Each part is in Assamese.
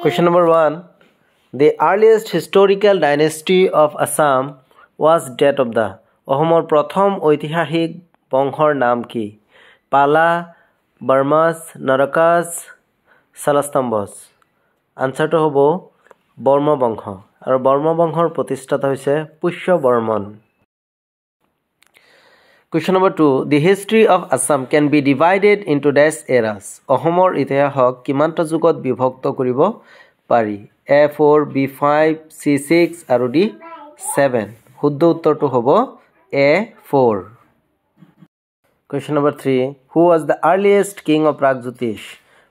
Question number 1. The earliest historical dynasty of Assam was that of the অসমৰ প্ৰথম ঐতিহাসিক বংশৰ নাম কি? পালা, বৰ্মছ, নৰকাছ, শালস্তম্ভছ। আনসাৰটো হ'ব বৰ্ম বংশ আৰু বৰ্ম বংশৰ প্ৰতিষ্ঠাতা হৈছে Pushya Barman. Question number 2. The history of Assam can be divided into dash eras. অসমৰ ইতিহাসক কিমানটা যুগত বিভক্ত কৰিব পাৰি? A4, B5, C6 আৰু D7। শুদ্ধ উত্তৰটো হ'ব A4. Question number 3. Who was the earliest king of Pragjyotish?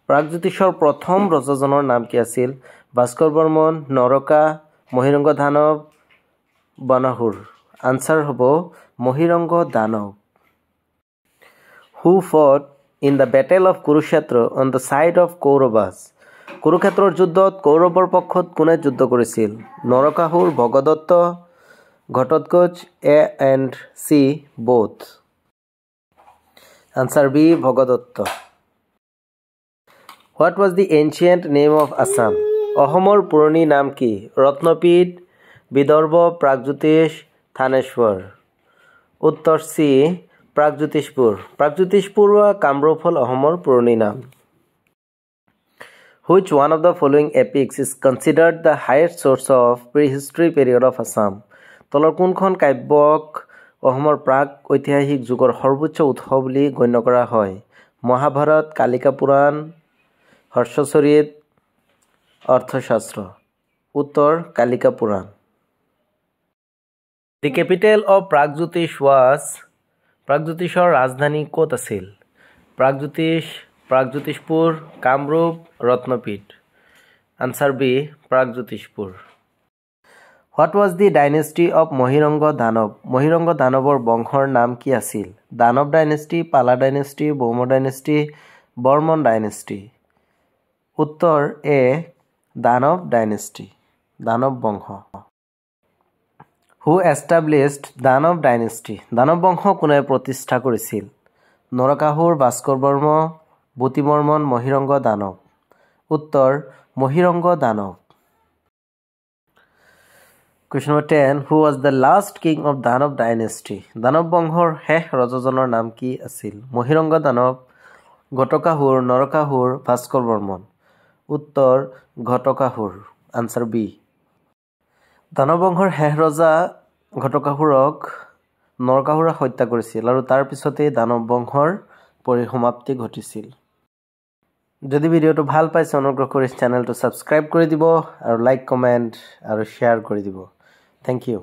প্ৰাগজ্যোতিষৰ প্ৰথম ৰজাজনৰ নাম কি আছিল? ভাস্কৰ বৰ্মন, নৰকা, মহিৰংগ দানৱ, বনাহুৰ। আনসাৰ হ'ব মহিৰংগ দানৱ। Who fought in the battle of Kurukshetra on the side of Kauravas? কুৰুক্ষেত্ৰৰ যুদ্ধত কৌৰৱৰ পক্ষত কোনে যুদ্ধ কৰিছিল? Narakasur, Bhagadatta, Ghatotkacha, A and C both. Answer B, Bhagadatta. What was the ancient name of Assam? অসমৰ পুৰণি নাম কি? ৰত্নপীঠ, বিদৰ্ভ, প্ৰাগজ্যোতিষ, থানেশ্বৰ। উত্তৰ C, প্ৰাগজ্যোতিষপুৰ। প্ৰাগজ্যোতিষপুৰ বা কামৰূপ হ'ল অসমৰ পুৰণি নাম। Which one of the following epics is considered the highest source of prehistory period of Assam? তলৰ কোনখন কাব্যক অসমৰ প্ৰাগ ঐতিহাসিক যুগৰ সৰ্বোচ্চ উৎস বুলি গণ্য কৰা হয়? মহাভাৰত, কালিকা পুৰাণ, হৰ্ষচৰিত, অৰ্থশাস্ত্ৰ। উত্তৰ কালিকা পুৰাণ। The capital of Pragjyotish was প্ৰাগজ্যোতিষৰ ৰাজধানী ক'ত আছিল? Pragjyotish, Pragjyotishpur, Kamrup, Ratnapith. Answer B, Pragjyotishpur. What was the dynasty of Mahiranga Danava? মহিৰংগ দানৱৰ বংশৰ নাম কি আছিল? Danava dynasty, Pala dynasty, Bhauma dynasty, Varman dynasty. উত্তৰ এ, দানৱ ডাইনেষ্টি, দানৱ বংশ। Who established Danava dynasty? Danava বংশ কোনে প্ৰতিষ্ঠা কৰিছিল? নৰকাসুৰ, ভাস্কৰ বৰ্ম, বুতি বৰ্মন, মহিৰংগ দানৱ। উত্তৰ Mahiranga Danava. Question number 10. Who was the last king of Danava dynasty? Danava বংশৰ শেষ ৰজাজনৰ নাম কি আছিল? মহিৰংগ দানৱ, ঘটকাসুৰ, নৰকাসুৰ, ভাস্কৰ বৰ্মন। উত্তৰ ঘটকাসুৰ। Answer B. দানৱ বংশৰ শেষ ৰজা ঘটকাসুৰক নৰকাসুৰে হত্যা কৰিছিল আৰু তাৰ পিছতেই দানৱ বংশৰ পৰিসমাপ্তি ঘটিছিল। যদি ভিডিঅ'টো ভাল পাইছে অনুগ্ৰহ কৰি চেনেলটো ছাবস্ক্ৰাইব কৰি দিব আৰু লাইক, কমেণ্ট আৰু শ্বেয়াৰ কৰি দিব। Thank U.